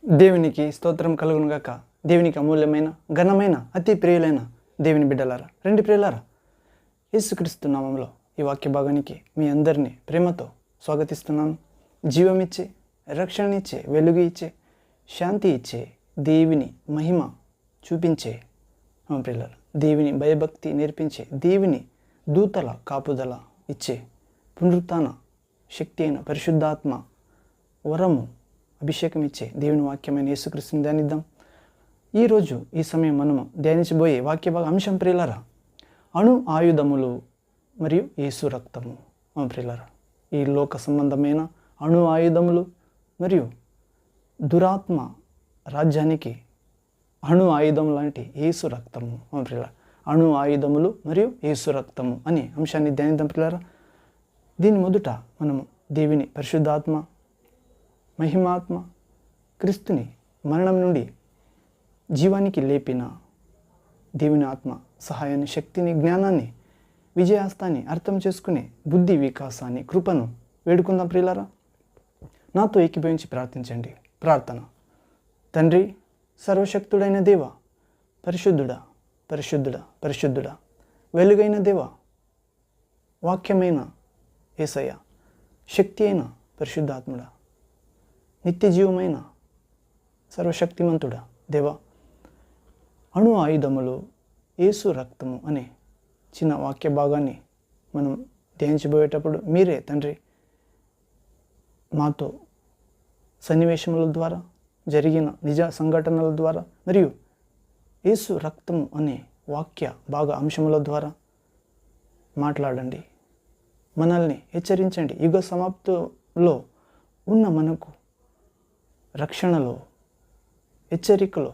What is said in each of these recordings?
దేవునికి స్తోత్రం కలుగునుగాక. దేవునికి అమూల్యమైన ఘనమైన అతి ప్రియులైన దేవుని బిడ్డలారా, రెండు ప్రియులారా, యేసుక్రీస్తు నామంలో ఈ వాక్య భాగానికి మీ అందరినీ ప్రేమతో స్వాగతిస్తున్నాను. జీవమిచ్చే, రక్షణనిచ్చే, వెలుగు ఇచ్చే, శాంతి ఇచ్చే, దేవుని మహిమ చూపించే ప్రియులారా, దేవుని భయభక్తి నేర్పించే, దేవుని దూతల కాపుదల ఇచ్చే, పునరుత్థాన శక్తి అయిన పరిశుద్ధాత్మ వరము అభిషేకం ఇచ్చే దేవుని వాక్యమైన యేసుక్రీస్తుని ధ్యానిద్దాం. ఈరోజు ఈ సమయం మనము ధ్యానించబోయే వాక్య భాగ అంశం ప్రియులారా, అణు ఆయుధములు మరియు యేసు రక్తము. ప్రియులారా, ఈ లోక సంబంధమైన అణు ఆయుధములు మరియు దురాత్మ రాజ్యానికి అణు ఆయుధం లాంటి యేసు రక్తము. ప్రియులారా, అణు ఆయుధములు మరియు యేసు రక్తము అనే అంశాన్ని ధ్యానిద్దాం ప్రియులారా. దీని మొదట మనము దేవుని పరిశుద్ధాత్మ, మహిమాత్మ, క్రీస్తుని మరణం నుండి జీవానికి లేపిన దేవుని ఆత్మ సహాయాన్ని, శక్తిని, జ్ఞానాన్ని, విజయాస్తాన్ని అర్థం చేసుకునే బుద్ధి వికాసాన్ని, కృపను వేడుకుందాం ప్రియులారా. నాతో ఏకీభవించి ప్రార్థించండి. ప్రార్థన. తండ్రి, సర్వశక్తుడైన దేవ, పరిశుద్ధుడా, పరిశుద్ధుడా, పరిశుద్ధుడా, వెలుగైన దేవ, వాక్యమైన యేసయ్య, శక్తి అయిన పరిశుద్ధాత్ముడా, నిత్య జీవమైన సర్వశక్తిమంతుడా దేవా, అణు ఆయుధములు యేసు రక్తము అనే చిన్న వాక్య భాగాన్ని మనం ధ్యానించబోయేటప్పుడు మీరే తండ్రి మాతో సన్నివేశముల ద్వారా, జరిగిన నిజ సంఘటనల ద్వారా మరియు యేసు రక్తము అనే వాక్య భాగ అంశముల ద్వారా మాట్లాడండి. మనల్ని హెచ్చరించండి. యుగ సమాప్తిలో ఉన్న మనకు రక్షణలో, హెచ్చరికలో,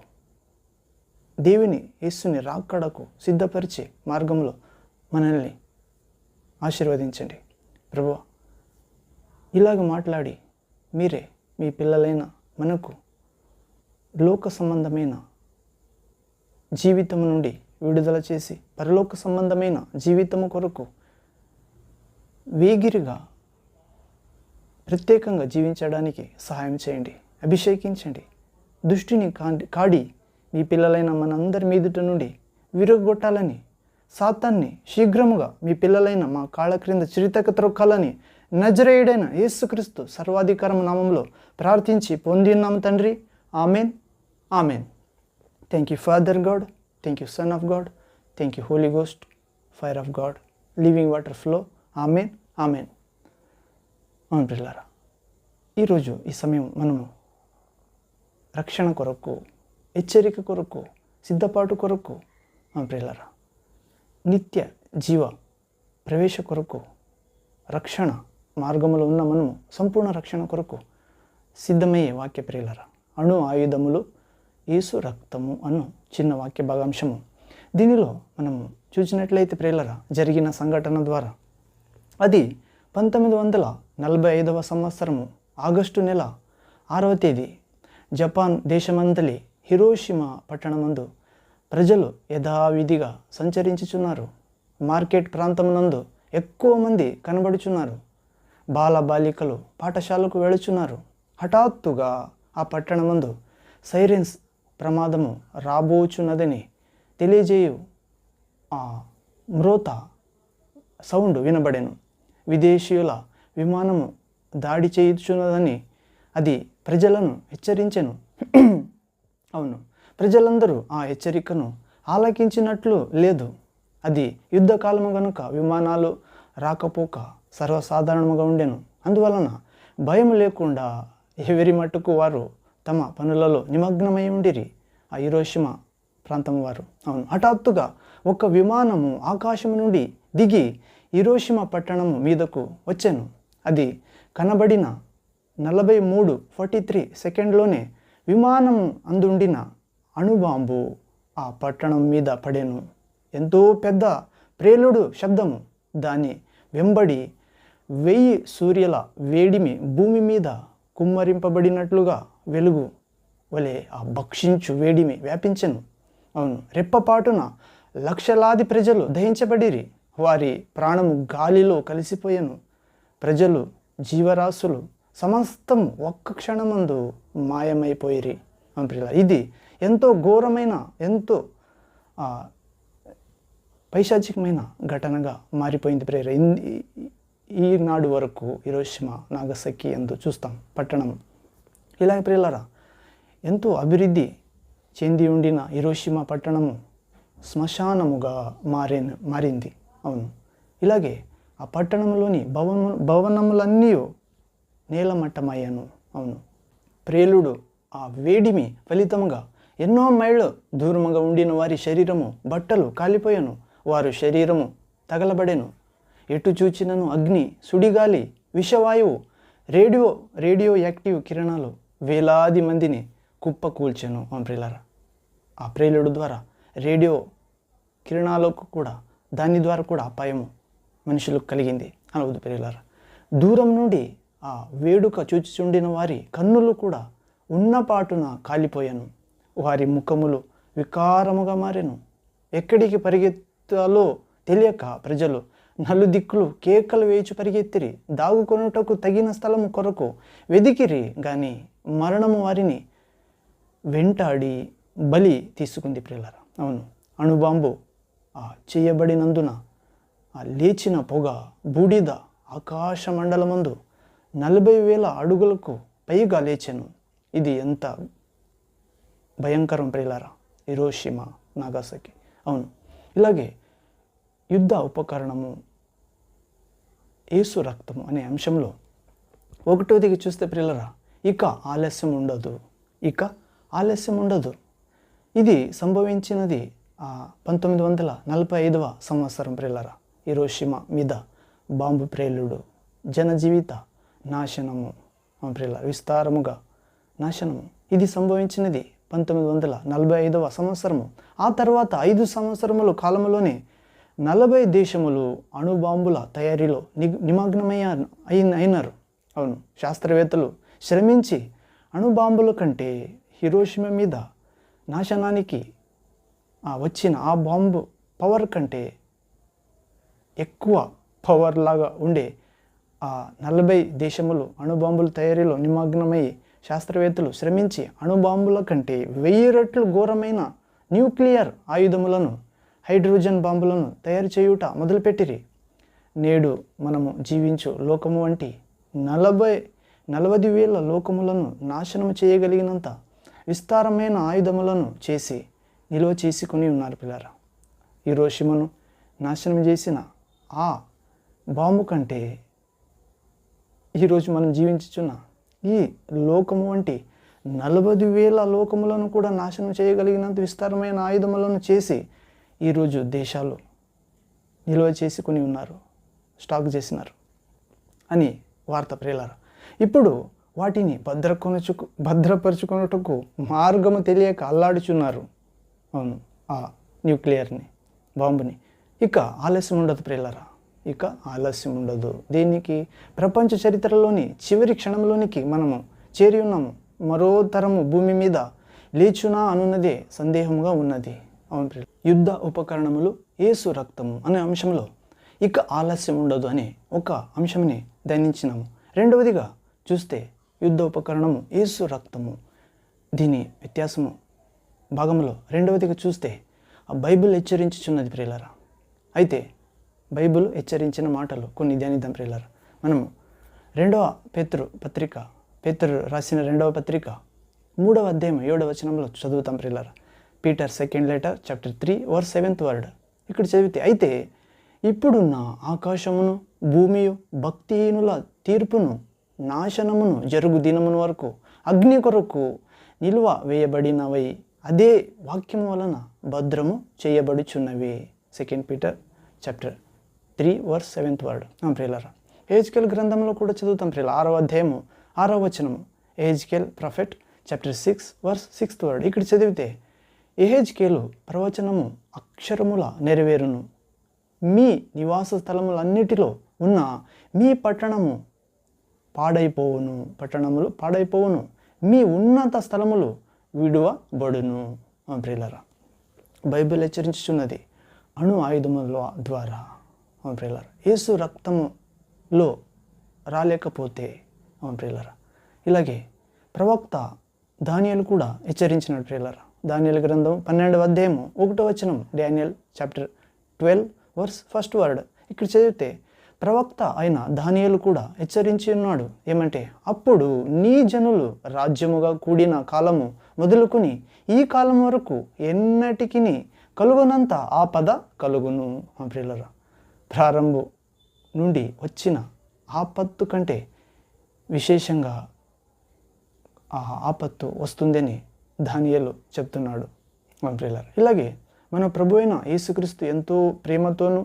దేవుని యేసుని రాకడకు సిద్ధపరిచే మార్గంలో మనల్ని ఆశీర్వదించండి ప్రభువా. ఇలాగ మాట్లాడి మీరే మీ పిల్లలైన మనకు లోక సంబంధమైన జీవితం నుండి విడుదల చేసి పరలోక సంబంధమైన జీవితము కొరకు వేగిరిగా ప్రత్యేకంగా జీవించడానికి సహాయం చేయండి. అభిషేకించండి. దుష్టిని కాడి మీ పిల్లలైన మనందరి మీదుట నుండి విరగొట్టాలని, సాతాన్ని శీఘ్రముగా మీ పిల్లలైన మా కాళ్ళ క్రింద చిరితక త్రొక్కాలని నజరేయుడైన యేసుక్రీస్తు సర్వాధికారం నామంలో ప్రార్థించి పొందిన్నాం తండ్రి. Amen, amen. Thank you Father God, thank you Son of God, thank you Holy Ghost, fire of God, living water flow. Amen, amen. అవును ప్రియులారా, ఈరోజు ఈ సమయం మనము రక్షణ కొరకు, హెచ్చరిక కొరకు, సిద్ధపాటు కొరకు, ప్రియులారా, నిత్య జీవ ప్రవేశ కొరకు, రక్షణ మార్గములో ఉన్న మనము సంపూర్ణ రక్షణ కొరకు సిద్ధమయ్యే వాక్య ప్రియులారా, అణు ఆయుధములు యేసు రక్తము అను చిన్న వాక్య భాగాంశము. దీనిలో మనము చూసినట్లయితే ప్రియులారా, జరిగిన సంఘటన ద్వారా అది 1945 సంవత్సరము ఆగస్టు నెల 6వ తేదీ జపాన్ దేశమంతలి హిరోషిమా పట్టణమందు ప్రజలు యథావిధిగా సంచరించుచున్నారు. మార్కెట్ ప్రాంతమునందు ఎక్కువ మంది కనబడుచున్నారు. బాలబాలికలు పాఠశాలకు వెళుచున్నారు. హఠాత్తుగా ఆ పట్టణమందు సైరెన్స్ ప్రమాదము రాబోచున్నదని తెలియజేయు ఆ మ్రోత సౌండ్ వినబడెను. విదేశీయుల విమానము దాడి చేయుచున్నదని అది ప్రజలను హెచ్చరించెను. అవును, ప్రజలందరూ ఆ హెచ్చరికను ఆలకించినట్లు లేదు. అది యుద్ధకాలము గనుక విమానాలు రాకపోక సర్వసాధారణముగా ఉండెను. అందువలన భయం లేకుండా ఎవరి మట్టుకు వారు తమ పనులలో నిమగ్నమై ఉండిరి. ఆ హిరోషిమా ప్రాంతం వారు. అవును, హఠాత్తుగా ఒక విమానము ఆకాశం నుండి దిగి హిరోషిమా పట్టణము మీదకు వచ్చాను. అది కనబడిన 43 సెకండ్లోనే విమానం అందుండిన అణుబాంబు ఆ పట్టణం మీద పడెను. ఎంతో పెద్ద ప్రేలుడు శబ్దము, దాని వెంబడి 1000 సూర్యుల వేడిమి భూమి మీద కుమ్మరింపబడినట్లుగా వెలుగు వలె ఆ భక్షించు వేడిమి వ్యాపించెను. అవును, రెప్పపాటున లక్షలాది ప్రజలు దహించబడిరి. వారి ప్రాణము గాలిలో కలిసిపోయాను. ప్రజలు, జీవరాశులు సమస్తం ఒక్క క్షణమందు మాయమైపోయిరి అని ప్రియులారా. ఇది ఎంతో ఘోరమైన, ఎంతో పైశాచికమైన ఘటనగా మారిపోయింది ప్రియులారా. ఈనాడు వరకు హిరోషిమా, నాగసాకి ఎందు చూస్తాం పట్టణం. ఇలాగే ప్రియులారా, ఎంతో అభివృద్ధి చెంది ఉండిన హిరోషిమా పట్టణము శ్మశానముగా మారింది. అవును, ఇలాగే ఆ పట్టణంలోని భవనములన్నీ నేలమట్టమయ్యాను. అవును, ప్రేలుడు ఆ వేడిమి ఫలితంగా ఎన్నో మైళ్ళు దూరముగా ఉండిన వారి శరీరము, బట్టలు కాలిపోయాను, వారు శరీరము తగలబడెను. ఎటు చూచినను అగ్ని, సుడిగాలి, విషవాయువు, రేడియో యాక్టివ్ కిరణాలు వేలాది మందిని కుప్పకూల్చెను. ప్రియులారా, ఆ ప్రేలుడు ద్వారా రేడియో కిరణాలకు కూడా, దాని ద్వారా కూడా అపాయము మనుషులకు కలిగింది అనవద్దు ప్రియులారా. దూరం నుండి ఆ వేడుక చూచిచుండిన వారి కన్నులు కూడా ఉన్నపాటున కాలిపోయాను, వారి ముఖములు వికారముగా మారెను. ఎక్కడికి పరిగెత్తాలో తెలియక ప్రజలు నలుదిక్కులు కేకలు వేచి పరిగెత్తిరి. దాగుకొనుటకు తగిన స్థలము కొరకు వెదికిరి, కానీ మరణము వారిని వెంటాడి బలి తీసుకుంది ప్రియులారా. అవును, అణుబాంబు చేయబడినందున లేచిన పొగ, బూడిద ఆకాశ మండలమందు 40,000 అడుగులకు పైగా లేచెను. ఇది ఎంత భయంకరం ప్రియులారా, హిరోషిమా, నాగసాకి. అవును, ఇలాగే యుద్ధ ఉపకరణము, యేసు రక్తము అనే అంశంలో 1వ చూస్తే ప్రియులారా, ఇక ఆలస్యం ఉండదు. ఇది సంభవించినది 1945వ సంవత్సరం ప్రియులారా. హిరోషిమా మీద బాంబు ప్రేలుడు, జనజీవిత నాశనము ప్రియులారా, విస్తారముగా నాశనము. ఇది సంభవించినది 1945వ సంవత్సరము. ఆ తర్వాత 5 సంవత్సరముల కాలంలోనే 40 దేశములు అణుబాంబుల తయారీలో నిమగ్నమైనారు. అవును, శాస్త్రవేత్తలు శ్రమించి అణుబాంబుల కంటే హిరోషిమా మీద నాశనానికి వచ్చిన ఆ బాంబు పవర్ కంటే ఎక్కువ పవర్ లాగా ఉండే 40 దేశములు అణుబాంబుల తయారీలో నిమగ్నమై శాస్త్రవేత్తలు శ్రమించి అణుబాంబుల కంటే 1000 రెట్లు ఘోరమైన న్యూక్లియర్ ఆయుధములను, హైడ్రోజన్ బాంబులను తయారు చేయుట మొదలుపెట్టిరి. నేడు మనము జీవించు లోకము వంటి 40,000 లోకములను నాశనం చేయగలిగినంత విస్తారమైన ఆయుధములను చేసి నిల్వ చేసుకుని ఉన్నారు పిల్లరా. హిరోషిమాను నాశనం చేసిన ఆ బాంబు కంటే ఈరోజు మనం జీవించుచున్న ఈ లోకము వంటి 40,000 లోకములను కూడా నాశనం చేయగలిగినంత విస్తారమైన ఆయుధములను చేసి ఈరోజు దేశాలు నిల్వ చేసుకుని ఉన్నారు, స్టాక్ చేసినారు అని వార్త ప్రియులారా. ఇప్పుడు వాటిని భద్రపరుచుకున్నట్టుకు మార్గము తెలియక అల్లాడుచున్నారు. అవును, ఆ న్యూక్లియర్ని, బాంబుని. ఇక ఆలస్యం ఉండదు ప్రియులారా, ఇక ఆలస్యం ఉండదు. దీనికి ప్రపంచ చరిత్రలోని చివరి క్షణంలోనికి మనము చేరి ఉన్నాము. మరో తరము భూమి మీద లేచునా అనున్నదే సందేహముగా ఉన్నది. అవును ప్రియులు, యుద్ధ ఉపకరణములు, యేసు రక్తము అనే అంశంలో ఇక ఆలస్యం ఉండదు అనే ఒక అంశంని ధ్యానించినాము. రెండవదిగా చూస్తే యుద్ధ ఉపకరణము, యేసు రక్తము, దీని వ్యత్యాసము భాగంలో రెండవదిగా చూస్తే ఆ బైబిల్ హెచ్చరించుచున్నది ప్రియులారా. అయితే బైబిల్ హెచ్చరించిన మాటలు కొన్ని ధ్యానిద్దాం ప్రియులారా. మనము 2వ పేతురు రాసిన 2వ పత్రిక 3వ అధ్యాయం 7వ వచనంలో చదువుతాం ప్రియులారా. Peter second letter chapter 3 verse 7th word ఇక్కడ చదివితే, అయితే ఇప్పుడున్న ఆకాశమును భూమియు భక్తిహీనుల తీర్పును నాశనమును జరుగు దినమును వరకు అగ్ని కొరకు నిల్వ వేయబడినవై అదే వాక్యము వలన భద్రము చేయబడుచున్నవి. 2 Peter chapter 3 verse 7th word ప్రియులారా. ఎహెజ్కేల్ గ్రంథంలో కూడా చదువుతాం ప్రియుల 6వ అధ్యాయము 6వ వచనము. Ezekiel prophet chapter 6 verse 6th word ఇక్కడ చదివితే, ఎహెజ్కేలు ప్రవచనము అక్షరముల నెరవేరును. మీ నివాస స్థలములన్నిటిలో ఉన్న మీ పట్టణములు పాడైపోవును, మీ ఉన్నత స్థలములు విడువబడును. ప్రియులారా, బైబిల్ హెచ్చరించుచున్నది అణు ఆయుధముల ద్వారా. ప్రియులారా, యేసు రక్తములో రాలేకపోతే అవును ప్రియులారా. ఇలాగే ప్రవక్త దానియేలు కూడా హెచ్చరించినాడు ప్రియులారా. దానియేలు గ్రంథం 12వ అధ్యాయము 1వ వచనం, Daniel chapter 12 verse 1st word. ఇక్కడ చదివితే ప్రవక్త అయిన దానియేలు కూడా హెచ్చరించి ఉన్నాడు. ఏమంటే, అప్పుడు నీ జనులు రాజ్యముగా కూడిన కాలము మొదలుకొని ఈ కాలం వరకు ఎన్నటికి కలుగునంత ఆపద కలుగును. ప్రియులారా, ప్రారంభం నుండి వచ్చిన ఆపత్తు కంటే విశేషంగా ఆ ఆపత్తు వస్తుందని దానియేలు చెప్తున్నాడు. ప్రియులారా, ఇలాగే మన ప్రభు అయిన యేసుక్రీస్తు ఎంతో ప్రేమతోనూ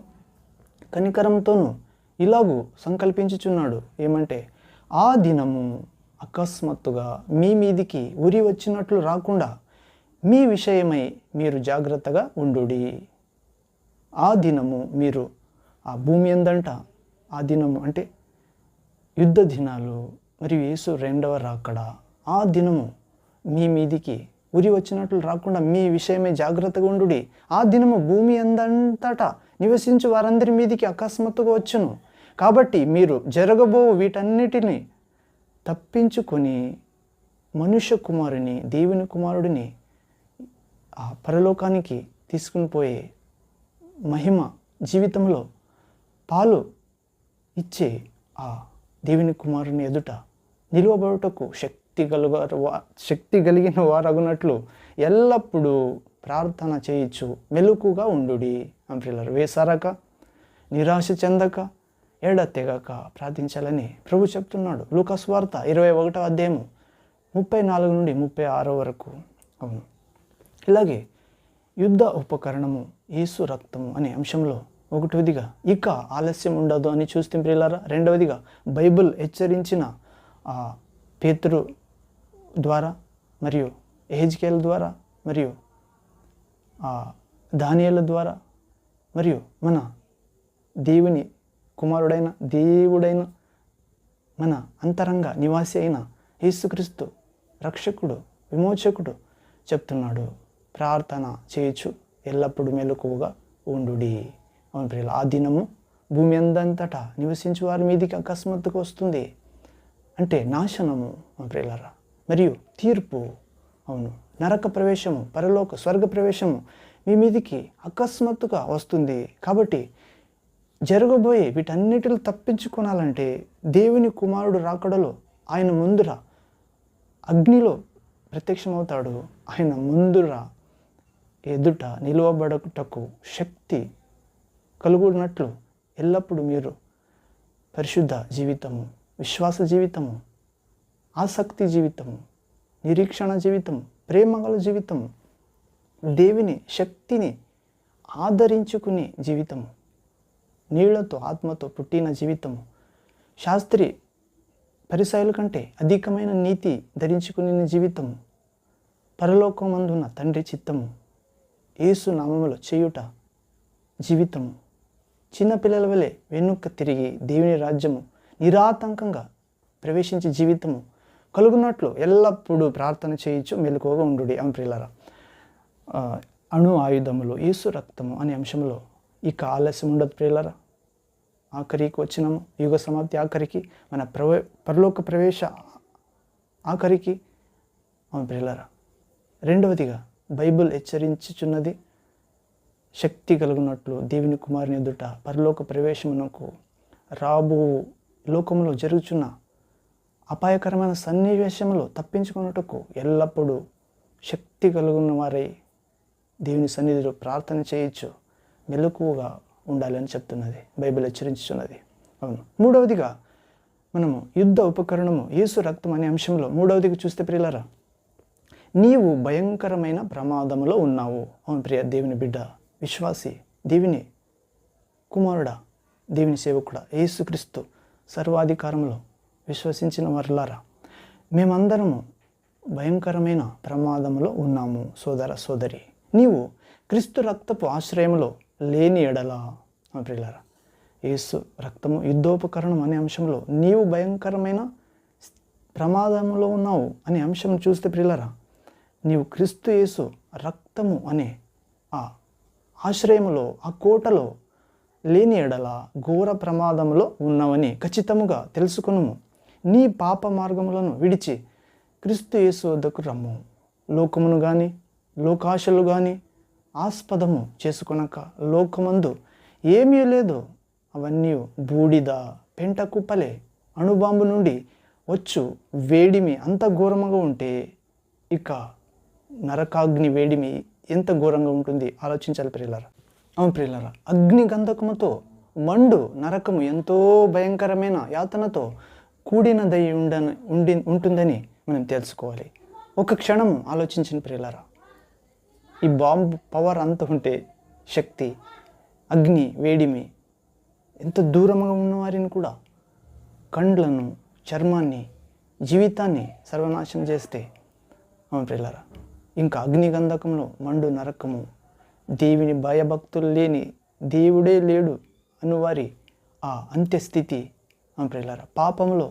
కనికరంతోనూ ఇలాగూ సంకల్పించుచున్నాడు. ఏమంటే, ఆ దినము అకస్మాత్తుగా మీ మీదికి ఉరి వచ్చినట్లు రాకుండా మీ విషయమై మీరు జాగ్రత్తగా ఉండుడి. ఆ దినము మీరు ఆ భూమి ఎందంట, ఆ దినము అంటే యుద్ధ దినాలు మరియు యేసు రెండవ రాకడ, ఆ దినము మీ మీదికి ఉరి వచ్చినట్లు రాకుండా మీ విషయమే జాగ్రత్తగా ఉండుడి. ఆ దినము భూమి అందంతటా నివసించు వారందరి మీదికి అకస్మాత్తుగా వచ్చును. కాబట్టి మీరు జరగబో వీటన్నిటిని తప్పించుకొని మనుష్య కుమారుని, దేవుని కుమారుడిని ఆ పరలోకానికి తీసుకుని పోయే మహిమ జీవితంలో పాలు ఇచ్చే ఆ దేవుని కుమారుని ఎదుట నిలువబడుటకు శక్తి కలిగిన వారగునట్లు ఎల్లప్పుడూ ప్రార్థన చేయొచ్చు, మెలకుగా ఉండుడి. అంప్రిల్లర్, వేసారక నిరాశ చెందక ఎడతెగక ప్రార్థించాలని ప్రభు చెప్తున్నాడు. లూకాసు వార్త 21వ అధ్యాయము 34 నుండి 36 వరకు. అవును, ఇలాగే యుద్ధ ఉపకరణము యేసు రక్తము అనే అంశంలో ఒకటిదిగా ఇక ఆలస్యం ఉండదు అని చూస్తే ప్రియులారా, రెండవదిగా బైబిల్ హెచ్చరించిన పేతురు ద్వారా మరియు ఎహెజ్కేలు ద్వారా మరియు దానియేలు ద్వారా మరియు మన దేవుని కుమారుడైన దేవుడైన మన అంతరంగ నివాసి అయిన యేసుక్రీస్తు రక్షకుడు, విమోచకుడు చెప్తున్నాడు, ప్రార్థన చేయొచ్చు, ఎల్లప్పుడూ మెలకువగా ఉండుడి. అవును ప్రియుల, ఆ దినము భూమి అందంతటా నివసించే వారి మీదికి అకస్మాత్తుగా వస్తుంది. అంటే నాశనము ప్రియులారా, మరియు తీర్పు. అవును, నరక ప్రవేశము, పరలోక స్వర్గ ప్రవేశము మీ మీదికి అకస్మాత్తుగా వస్తుంది. కాబట్టి జరగబోయే వీటన్నిటిని తప్పించుకోనాలంటే దేవుని కుమారుడు రాకడలో ఆయన ముందుర అగ్నిలో ప్రత్యక్షమవుతాడు. ఆయన ముందుర ఎదుట నిలువబడటకు శక్తి కలుగునట్లు ఎల్లప్పుడూ మీరు పరిశుద్ధ జీవితము, విశ్వాస జీవితము, ఆసక్తి జీవితము, నిరీక్షణ జీవితము, ప్రేమగల జీవితము, దేవుని శక్తిని ఆదరించుకునే జీవితము, నీళ్లతో ఆత్మతో పుట్టిన జీవితము, శాస్త్రి పరిసయుల కంటే అధికమైన నీతి ధరించుకునే జీవితము, పరలోకమందున్న తండ్రి చిత్తము యేసు నామములో చేయుట జీవితము, చిన్నపిల్లల వలె వెనుక తిరిగి దేవుని రాజ్యము నిరాతంకంగా ప్రవేశించే జీవితము కలుగునట్లు ఎల్లప్పుడూ ప్రార్థన చేయొచ్చు, మెలకువగా ఉండుడి. అవును ప్రియులారా, అణు ఆయుధములు యేసు రక్తము అనే అంశంలో ఇక ఆలస్యం ఉండదు ప్రియులారా. ఆఖరికి వచ్చినాము, యుగ సమాప్తి ఆఖరికి, మన పరలోక ప్రవేశ ఆఖరికి. అవును ప్రియులారా, రెండవదిగా బైబిల్ హెచ్చరించుచున్నది, శక్తి కలుగునట్లు దేవుని కుమారుని ఎదుట పరలోక ప్రవేశమునకు రాబో లోకంలో జరుగుచున్న అపాయకరమైన సన్నివేశంలో తప్పించుకున్నట్టుకు ఎల్లప్పుడూ శక్తి కలుగున్న వారై దేవుని సన్నిధిలో ప్రార్థన చేయొచ్చు, మెలకువగా ఉండాలని చెప్తున్నది బైబిల్ హెచ్చరించుచున్నది. అవును, మూడవదిగా మనము యుద్ధ ఉపకరణము యేసు రక్తం అనే అంశంలో మూడవదిగా చూస్తే ప్రియులారా, నీవు భయంకరమైన ప్రమాదములో ఉన్నావు. అవును ప్రియ దేవుని బిడ్డ, విశ్వాసి, దేవుని కుమారుడా, దేవుని సేవకుడా, యేసుక్రీస్తు సర్వాధికారంలో విశ్వసించిన వారులారా, మేమందరము భయంకరమైన ప్రమాదంలో ఉన్నాము. సోదర సోదరి, నీవు క్రీస్తు రక్తపు ఆశ్రయంలో లేని ఎడలా, ప్రియులారా, యేసు రక్తము యుద్ధోపకరణం అనే అంశంలో నీవు భయంకరమైన ప్రమాదంలో ఉన్నావు అనే అంశం చూస్తే ప్రియులారా, నీవు క్రీస్తు యేసు రక్తము అనే ఆ ఆశ్రయములో, ఆ కోటలో లేని ఎడల ఘోర ప్రమాదంలో ఉన్నావని ఖచ్చితముగా తెలుసుకును. నీ పాప మార్గములను విడిచి క్రీస్తు యేసు వద్దకు రమ్ము. లోకమును కానీ లోకాశలు కానీ ఆస్పదము చేసుకొనక లోకమందు ఏమీ లేదు, అవన్నీ బూడిద పెంట కుప్పలే, అణుబాంబు నుండి వచ్చు వేడిమి అంత ఘోరముగా ఉంటే ఇక నరకాగ్ని వేడిమి ఎంత ఘోరంగా ఉంటుంది ఆలోచించాలి ప్రియులారా. అవును ప్రియులారా, అగ్ని గంధకముతో మండు నరకము ఎంతో భయంకరమైన యాతనతో కూడినదై ఉంటుందని మనం తెలుసుకోవాలి. ఒక క్షణం ఆలోచించిన ప్రియులారా, ఈ బాంబు పవర్ అంత ఉంటే శక్తి, అగ్ని వేడిమి ఎంత దూరంగా ఉన్నవారిని కూడా కండ్లను, చర్మాన్ని, జీవితాన్ని సర్వనాశనం చేస్తే, అవును ప్రియులారా, ఇంకా అగ్నిగంధకంలో మండు నరకము, దేవుని భయభక్తులు లేని దేవుడే లేడు అనువారి ఆ అంత్యస్థితి, అవును ప్రియులారా, పాపంలో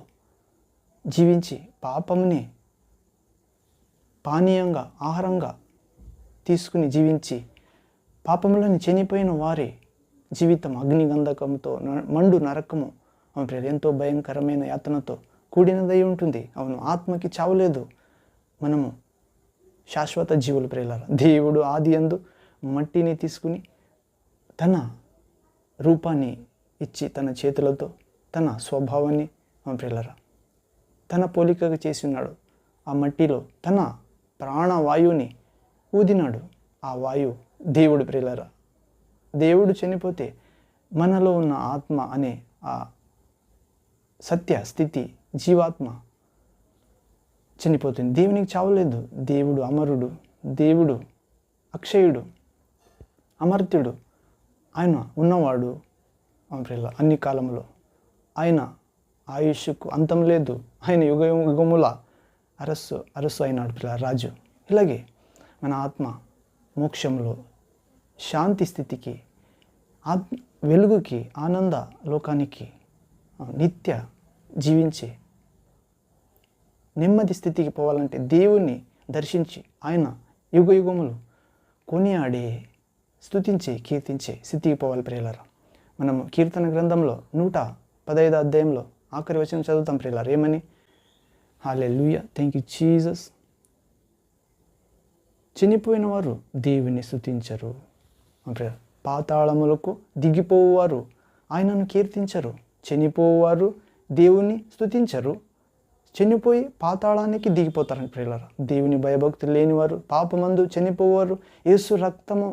జీవించి పాపముని పానీయంగా ఆహారంగా తీసుకుని జీవించి పాపంలోని చనిపోయిన వారి జీవితం అగ్నిగంధకంతో మండు నరకము, అవును ప్రియులారా, ఎంతో భయంకరమైన యాతనతో కూడినదై ఉంటుంది. అవును, ఆత్మకి చావులేదు, మనము శాశ్వత జీవులు ప్రియులారా. దేవుడు ఆది యందు మట్టిని తీసుకుని తన రూపాన్ని ఇచ్చి తన చేతులతో తన స్వభావాన్ని, అవును ప్రియులారా, తన పోలికగా చేసి ఉన్నాడు. ఆ మట్టిలో తన ప్రాణవాయువుని ఊదినాడు. ఆ వాయువు దేవుడు ప్రియులారా. దేవుడు చనిపోతే మనలో ఉన్న ఆత్మ అనే ఆ సత్య స్థితి జీవాత్మ చనిపోతుంది. దేవునికి చావులేదు. దేవుడు అమరుడు, దేవుడు అక్షయుడు, అమర్త్యుడు, ఆయన ఉన్నవాడు అన్ని కాలంలో. ఆయన ఆయుష్కు అంతం లేదు. ఆయన యుగ యుగముల అరస్సు అయినాడు పిల్ల రాజు. ఇలాగే మన ఆత్మ మోక్షంలో శాంతి స్థితికి, వెలుగుకి, ఆనంద లోకానికి, నిత్య జీవించే నెమ్మది స్థితికి పోవాలంటే దేవుణ్ణి దర్శించి ఆయన యుగ యుగములు కొనియాడే, స్తుతించే, కీర్తించే స్థితికి పోవాలి ప్రియులారా. మనం కీర్తన గ్రంథంలో 115 అధ్యాయంలో ఆఖరి వచనం చదువుతాం ప్రియులారా. ఏమని? హల్లెలూయా, థ్యాంక్ యూ జీసస్. చనిపోయిన వారు దేవుని స్తుతించరు, పాతాళములకు దిగిపోవారు ఆయనను కీర్తించరు. చనిపోవారు దేవుని స్తుతించరు, చనిపోయి పాతాళానికి దిగిపోతారని ప్రియులారా. దేవుని భయభక్తులు లేనివారు, పాపమందు చనిపోవారు, యేసు రక్తము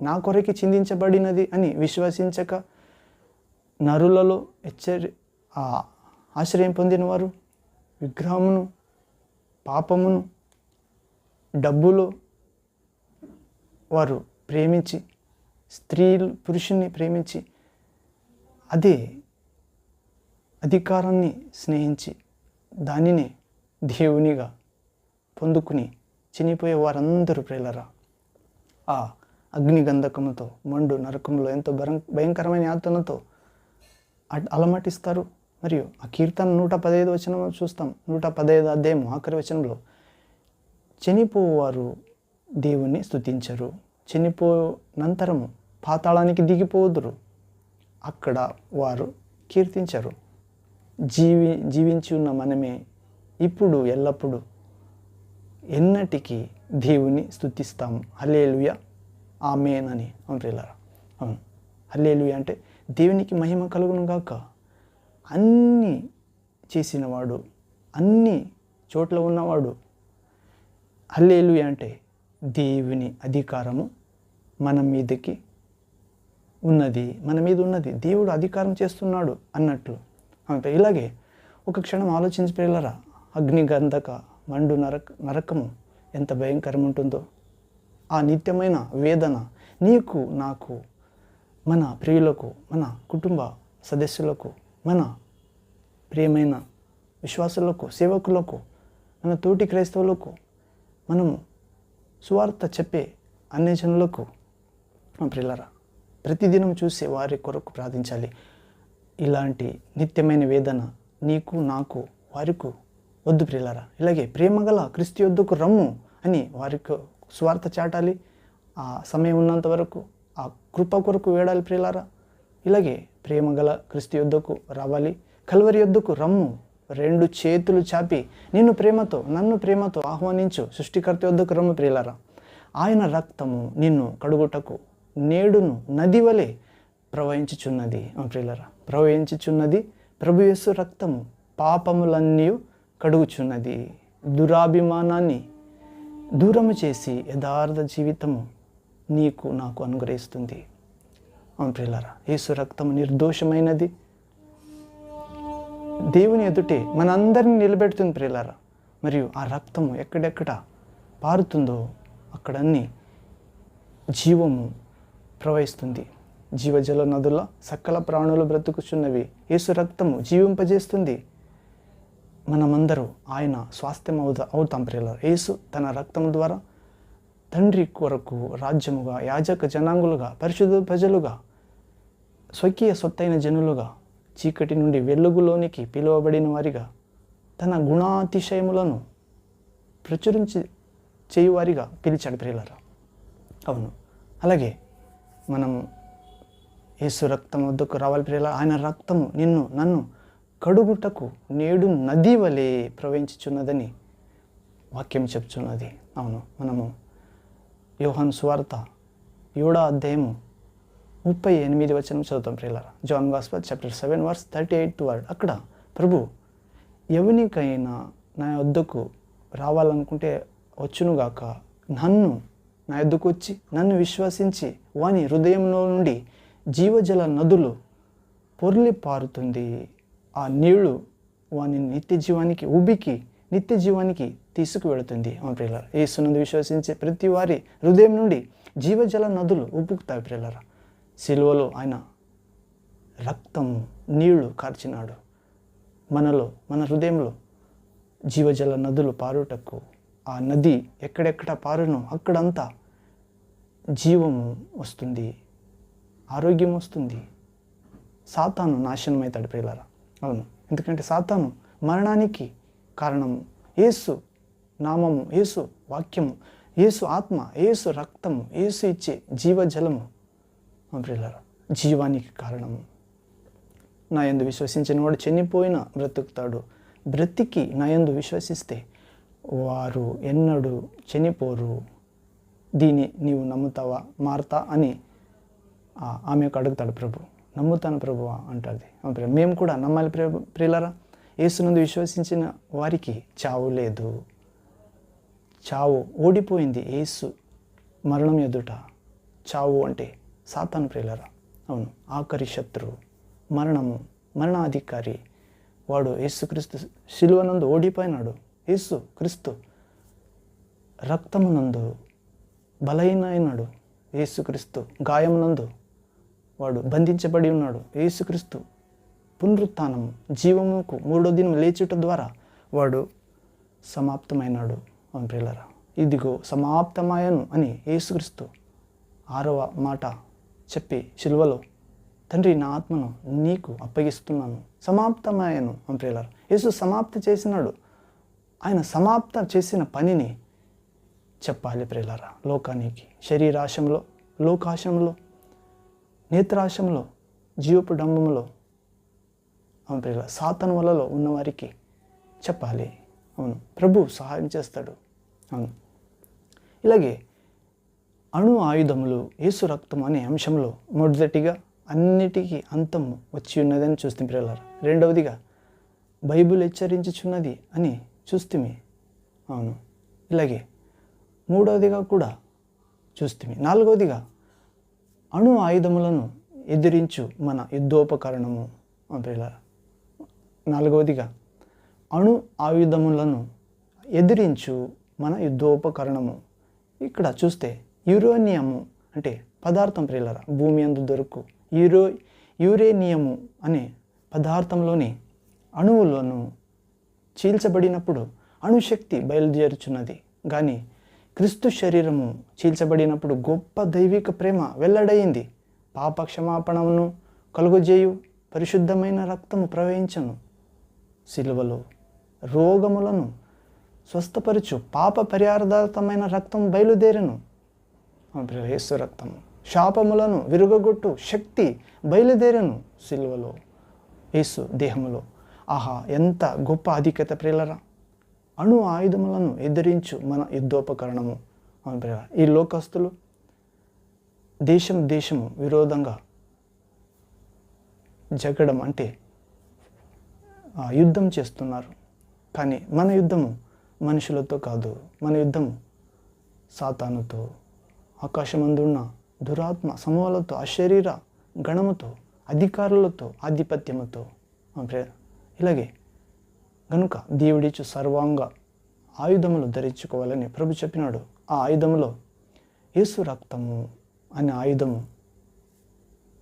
నా కొరకి చిందించబడినది అని విశ్వసించక నరులలో ఆశ్రయం పొందినవారు, విగ్రహమును, పాపమును, డబ్బులో వారు ప్రేమించి, స్త్రీలు పురుషుని ప్రేమించి, అదే అధికారాన్ని స్నేహించి దానిని దేవునిగా పొందుకుని చనిపోయే వారందరూ ప్రియులారా ఆ అగ్నిగంధకముతో మండు నరకంలో ఎంతో భయంకరమైన యాతనతో అలమటిస్తారు. మరియు ఆ కీర్తన 115 వచనంలో చూస్తాం. 115 అధ్యాయం ఆఖరి వచనంలో చనిపోవారు దేవుణ్ణి స్తుతించరు, చనిపోనంతరము పాతాళానికి దిగిపోదురు, అక్కడ వారు కీర్తించరు. జీవించి ఉన్న మనమే ఇప్పుడు ఎల్లప్పుడూ ఎన్నటికీ దేవుని స్తుతిస్తాము. హల్లెలూయా, ఆమేన్ అని. అవును ప్రియులారా, అవును, హల్లెలూయా అంటే దేవునికి మహిమ కలుగును గాక. అన్నీ చేసినవాడు, అన్ని చోట్ల ఉన్నవాడు. హల్లెలూయా అంటే దేవుని అధికారము మన మీదకి ఉన్నది, మన మీద ఉన్నది, దేవుడు అధికారం చేస్తున్నాడు అన్నట్లు. అంటే ఇలాగే ఒక క్షణం ఆలోచించి ప్రియులారా, అగ్నిగంధక మండు నరకము ఎంత భయంకరం ఉంటుందో, ఆ నిత్యమైన వేదన నీకు, నాకు, మన ప్రియులకు, మన కుటుంబ సదస్సులకు, మన ప్రియమైన విశ్వాసులకు, సేవకులకు, మన తోటి క్రైస్తవులకు, మనము సువార్త చెప్పే అన్యజనులకు ప్రియులారా ప్రతిదినం చూసే వారి కొరకు ప్రార్థించాలి. ఇలాంటి నిత్యమైన వేదన నీకు, నాకు, వారికి వద్దు ప్రియులారా. ఇలాగే ప్రేమగల క్రీస్తు యొద్దకు రమ్ము అని వారికి సువార్త చాటాలి. ఆ సమయం ఉన్నంత వరకు ఆ కృప కొరకు వేడాలి ప్రియులారా. ఇలాగే ప్రేమగల క్రీస్తు యొద్దకు రావాలి. కల్వరి యొద్దకు రమ్ము రెండు చేతులు చాపి నిన్ను ప్రేమతో నన్ను ప్రేమతో ఆహ్వానించు సృష్టికర్త వద్దకు రమ్ము ప్రియులారా. ఆయన రక్తము నిన్ను కడుగుటకు నేడును నది వలె ప్రవహించుచున్నది. ప్రియులారా, ప్రవహించుచున్నది. ప్రభు యేసు రక్తము పాపములన్నీ కడుగుచున్నది. దురాభిమానాన్ని దూరము చేసి యథార్థ జీవితము నీకు నాకు అనుగ్రహిస్తుంది. ప్రియులారా, యేసు రక్తము నిర్దోషమైనది. దేవుని ఎదుటే మనందరినీ నిలబెడుతుంది ప్రియులారా. మరియు ఆ రక్తము ఎక్కడెక్కడ పారుతుందో అక్కడన్నీ జీవము ప్రవహిస్తుంది. జీవజల నదుల సకల ప్రాణులు బ్రతుకుచున్నవి. యేసు రక్తము జీవింపజేస్తుంది. మనమందరూ ఆయన స్వాస్థ్యం అవుతాం ప్రియులారా. యేసు తన రక్తం ద్వారా తండ్రి కొరకు రాజ్యముగా, యాజక జనాంగులుగా, పరిశుద్ధ ప్రజలుగా, స్వకీయ సొత్తైన జనులుగా, చీకటి నుండి వెలుగులోనికి పిలువబడిన వారిగా, తన గుణాతిశయములను ప్రచురించి చేయువారిగా పిలిచాడు ప్రియులారా. అవును, అలాగే మనము యేసు రక్తం వద్దకు రావాలి ప్రియులారా. ఆయన రక్తము నిన్ను నన్ను కడుగుటకు నేడు నది వలె ప్రవహించుచున్నదని వాక్యం చెప్తున్నది. అవును, మనము యోహాను సువార్త 7వ అధ్యాయము 38 వచనం చదువుతాం ప్రియులారా. జాన్ గాస్పెల్ చాప్టర్ 7 verse 38 అక్కడ ప్రభు ఎవనికైనా నా వద్దకు రావాలనుకుంటే వచ్చునుగాక, నా యొద్దకు వచ్చి నన్ను విశ్వసించి వాని హృదయంలో నుండి జీవజల నదులు పొర్లి పారుతుంది. ఆ నీళ్లు వాని నిత్య జీవానికి తీసుకువెళుతుంది. ప్రియులారా, యేసునందు విశ్వసించే ప్రతి వారి హృదయం నుండి జీవజల నదులు ఉబ్బుకుతాయి ప్రియులారా. సిలువలో ఆయన రక్తము నీళ్లు కార్చినాడు. మన హృదయంలో జీవజల నదులు పారుటకు ఆ నది ఎక్కడెక్కడ పారునో అక్కడంతా జీవము వస్తుంది, ఆరోగ్యం వస్తుంది. సాతాను నాశనం అవుతాడు ప్రియులారా. అవును, ఎందుకంటే సాతాను మరణానికి కారణము యేసు నామము, యేసు వాక్యము, యేసు ఆత్మ, యేసు రక్తము, యేసు ఇచ్చే జీవజలము ప్రియులారా జీవానికి కారణము. నా యందు విశ్వసించిన వాడు చనిపోయినా బ్రతుకుతాడు. బ్రతికి నా యందు విశ్వసిస్తే వారు ఎన్నడూ చనిపోరు. దీన్ని నీవు నమ్ముతావా మార్తా అని ఆమెకు అడుగుతాడు ప్రభు. నమ్ముతాను ప్రభువా అంటుంది. మేము కూడా నమ్మాలి ప్రియులారా. యేసునందు విశ్వసించిన వారికి చావు లేదు. చావు ఓడిపోయింది యేసు మరణం ఎదుట. చావు అంటే సాతాను ప్రియులారా. అవును, ఆఖరి శత్రువు, మరణాధికారి వాడు యేసుక్రీస్తు శిలువనందు ఓడిపోయినాడు. యేసుక్రీస్తు రక్తమునందు బలహీనైనాడు. యేసుక్రీస్తు గాయమునందు వాడు బంధించబడి ఉన్నాడు. యేసుక్రీస్తు పునరుత్థానము జీవముకు 3వ దినం లేచుట ద్వారా వాడు సమాప్తమైనాడు. ప్రియులారా, ఇదిగో సమాప్తమాయను అని యేసుక్రీస్తు 6వ మాట చెప్పి శిలువలో తండ్రి నా ఆత్మను నీకు అప్పగిస్తున్నాను, సమాప్తమాయను. ప్రియులారా, యేసు సమాప్తి చేసినాడు. ఆయన సమాప్త చేసిన పనిని చెప్పాలి ప్రియులారా లోకానికి. శరీరాశంలో, లోకాశంలో, నేత్రాశంలో, జీవపు డంబములో ప్రియులారా సాతాను వలలో ఉన్నవారికి చెప్పాలి. అవును, ప్రభు సహాయం చేస్తాడు. అవును, ఇలాగే అణు ఆయుధములు యేసు రక్తం అనే అంశంలో మొదటిగా అన్నిటికీ అంతము వచ్చి ఉన్నదని చూస్తే ప్రియులారా. రెండవదిగా బైబిల్ హెచ్చరించుచున్నది అని చూస్తే. అవును, ఇలాగే మూడవదిగా కూడా చూస్తే. నాలుగవదిగా అణు ఆయుధములను ఎదిరించు మన యుద్ధోపకరణము ప్రియులారా. నాలుగవదిగా అణు ఆయుధములను ఎదిరించు మన యుద్ధోపకరణము. ఇక్కడ చూస్తే యురేనియము అంటే పదార్థం ప్రియులారా. భూమి యందు దొరుకు యురేనియము అనే పదార్థంలోని అణువులను చీల్చబడినప్పుడు అణుశక్తి బయలుదేరుచున్నది. కానీ క్రీస్తు శరీరము చీల్చబడినప్పుడు గొప్ప దైవిక ప్రేమ వెల్లడయింది. పాప క్షమాపణను కలుగజేయు పరిశుద్ధమైన రక్తము ప్రవహించను. సిలువలో రోగములను స్వస్థపరచు పాప పరిహారార్థమైన రక్తం బయలుదేరను. యేసు రక్తము శాపములను విరుగగొట్టు శక్తి బయలుదేరను. సిలువలో యేసు దేహములో ఆహా, ఎంత గొప్ప ఆధిక్యత ప్రియులరా! అణు ఆయుధములను ఎదిరించు మన యుద్ధోపకరణము. అవును ప్రియులరా, ఈ లోకస్తులు దేశము విరోధంగా జగడం అంటే యుద్ధం చేస్తున్నారు. కానీ మన యుద్ధము మనుషులతో కాదు, మన యుద్ధము సాతానుతో, ఆకాశమందున్న దురాత్మ సమూహాలతో, అశరీర గణముతో, అధికారులతో, ఆధిపత్యముతో. ఇలాగే కనుక దేవుడిచ్చు సర్వాంగ ఆయుధములు ధరించుకోవాలని ప్రభు చెప్పినాడు. ఆ ఆయుధములో యేసు రక్తము అనే ఆయుధము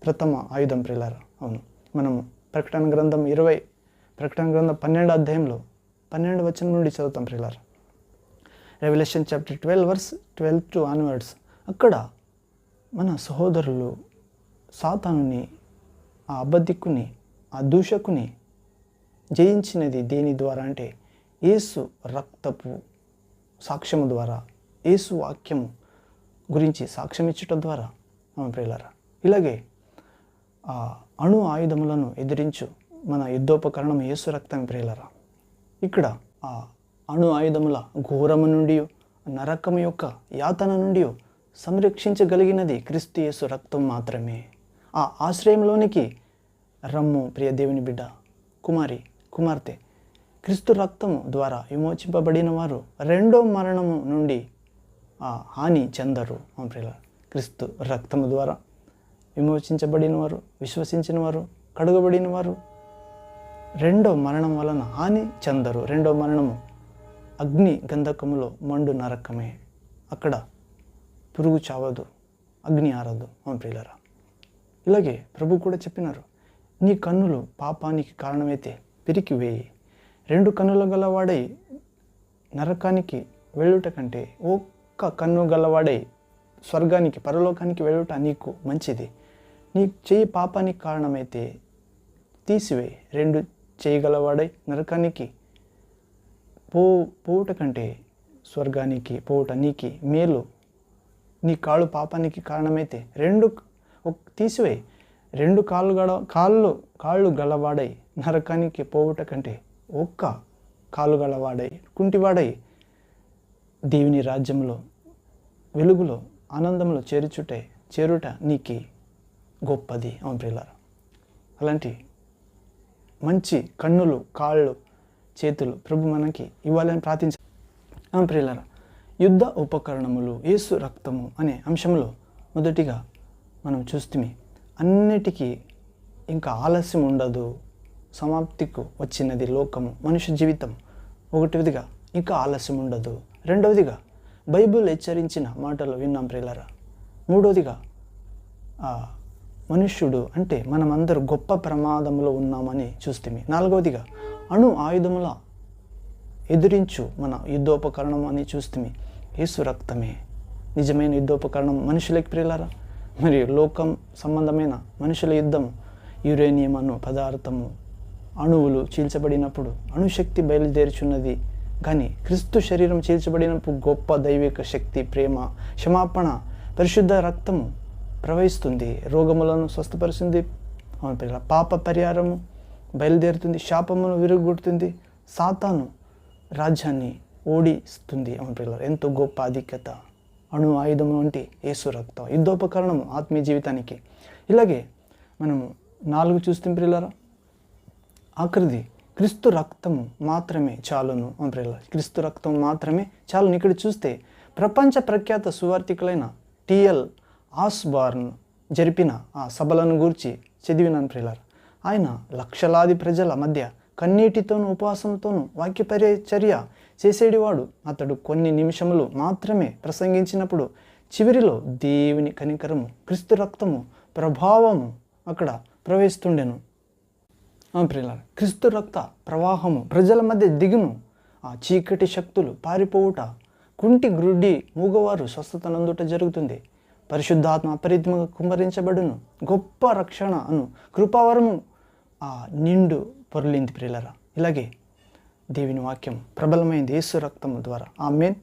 ప్రథమ ఆయుధం ప్రియులారా. అవును, మనము ప్రకటన గ్రంథం 12 అధ్యాయంలో 12 వచనం నుండి చదువుతాం ప్రియులారా. Revelation chapter 12 verse 12 to onwards. అక్కడ మన సహోదరులు సాతానుని, ఆ అబద్ధికుని, ఆ దూషకుని జయించినది దేని ద్వారా అంటే యేసు రక్తపు సాక్ష్యము ద్వారా, యేసు వాక్యము గురించి సాక్ష్యం ఇచ్చుట ద్వారా. అవును ప్రియులారా, ఇలాగే ఆ అణు ఆయుధములను ఎదిరించు మన యుద్ధోపకరణం యేసు రక్తం ప్రియులారా. ఇక్కడ ఆ అణు ఆయుధముల ఘోరము నుండి, నరకము యొక్క యాతన నుండి సంరక్షించగలిగినది క్రీస్తు యేసు రక్తం మాత్రమే. ఆ ఆశ్రయంలోనికి రమ్ము ప్రియ దేవుని బిడ్డ, కుమార్తె. క్రీస్తు రక్తము ద్వారా విమోచింపబడిన వారు రెండో మరణము నుండి హాని చెందరు. ప్రియులారా, క్రీస్తు రక్తము ద్వారా విమోచించబడిన వారు, విశ్వసించిన వారు, కడుగబడిన వారు రెండో మరణం వలన హాని చెందరు. రెండో మరణము అగ్ని గంధకములో మండు నరకమే. అక్కడ పురుగు చావదు, అగ్ని ఆరదు. ప్రియులారా, ఇలాగే ప్రభు కూడా చెప్పినారు, నీ కన్నులు పాపానికి కారణమైతే పిరికివేయి. 2 కన్నుల గలవాడై నరకానికి వెళ్ళుట కంటే ఒక్క కన్ను గలవాడై స్వర్గానికి, పరలోకానికి వెళ్ళుట నీకు మంచిది. నీ చెయ్యి పాపానికి కారణమైతే తీసివేయి. 2 చేయగలవాడై నరకానికి పోవుట కంటే స్వర్గానికి పోవుట నీకు మేలు. నీ కాళ్ళు పాపానికి కారణమైతే 2 తీసివేయి. 2 కాళ్ళు గలవాడై నరకానికి పోవుట కంటే ఒక్క కాలు గలవాడై, కుంటివాడై దేవుని రాజ్యంలో, వెలుగులో, ఆనందంలో చేరుట నీకు గొప్పది. అవును ప్రియులారా, అలాంటి మంచి కన్నులు, కాళ్ళు, చేతులు ప్రభు మనకి ఇవ్వాలని ప్రార్థించాలి. అవును ప్రియులారా, యుద్ధ ఉపకరణములు యేసు రక్తము అనే అంశంలో మొదటిగా మనం చూస్తే అన్నిటికీ ఇంకా ఆలస్యం ఉండదు, సమాప్తికు వచ్చినది లోకము, మనుష్య జీవితం. ఒకటిదిగా ఇంకా ఆలస్యం ఉండదు. రెండవదిగా బైబిల్ హెచ్చరించిన మాటలు విన్నాం ప్రియులారా. మూడవదిగా మనుష్యుడు అంటే మనమందరూ గొప్ప ప్రమాదంలో ఉన్నామని చూస్తే. నాలుగవదిగా అణు ఆయుధముల ఎదిరించు మన యుద్ధోపకరణం అని చూస్తే యేసు రక్తమే నిజమైన యుద్ధోపకరణం మనుషులకి ప్రియులారా. మరియు లోకం సంబంధమైన మనుషుల యుద్ధం యురేనియం అను పదార్థము, అణువులు చీల్చబడినప్పుడు అణుశక్తి బయలుదేరుచున్నది. కానీ క్రీస్తు శరీరం చీల్చబడినప్పుడు గొప్ప దైవిక శక్తి, ప్రేమ, క్షమాపణ, పరిశుద్ధ రక్తము ప్రవహిస్తుంది, రోగములను స్వస్థపరుస్తుంది. అవును పిల్లల, పాప పరిహారము బయలుదేరుతుంది, శాపమును విరుగొడుతుంది, సాతాను రాజ్యాన్ని ఓడిస్తుంది. అవును పిల్లల, ఎంతో గొప్ప ఆధిక్యత అణు ఆయుధము వంటి యేసు రక్తం యుద్ధోపకరణము ఆత్మీయ జీవితానికి. ఇలాగే మనము 4 చూస్తే పిల్లరా, ఆఖరిది క్రీస్తు రక్తము మాత్రమే చాలును. అవును పిల్లల, క్రీస్తు రక్తం మాత్రమే చాలును. ఇక్కడ చూస్తే ప్రపంచ ప్రఖ్యాత సువార్థికులైన టిఎల్ ఆస్బార్న్ జరిపిన ఆ సభలను గూర్చి చదివినాను ప్రియులారా. ఆయన లక్షలాది ప్రజల మధ్య కన్నీటితోనూ ఉపవాసంతోనూ వాక్యపరిచర్య చేసేటివాడు. అతడు కొన్ని నిమిషములు మాత్రమే ప్రసంగించినప్పుడు చివరిలో దేవుని కనికరము, క్రీస్తు రక్తము ప్రభావము అక్కడ ప్రవహిస్తుండెను. ప్రియులారా, క్రీస్తు రక్త ప్రవాహము ప్రజల మధ్య దిగును. ఆ చీకటి శక్తులు పారిపోవుట, కుంటి, గ్రుడ్డి, మూగవారు స్వస్థత నందుట జరుగుతుంది. పరిశుద్ధాత్మ అపరిమితంగా కుమ్మరించబడును. గొప్ప రక్షణ అను కృపావరము నిండు పొరలింది ప్రియులారా. ఇలాగే దేవుని వాక్యం ప్రబలమైంది యేసు రక్తము ద్వారా. ఆమేన్.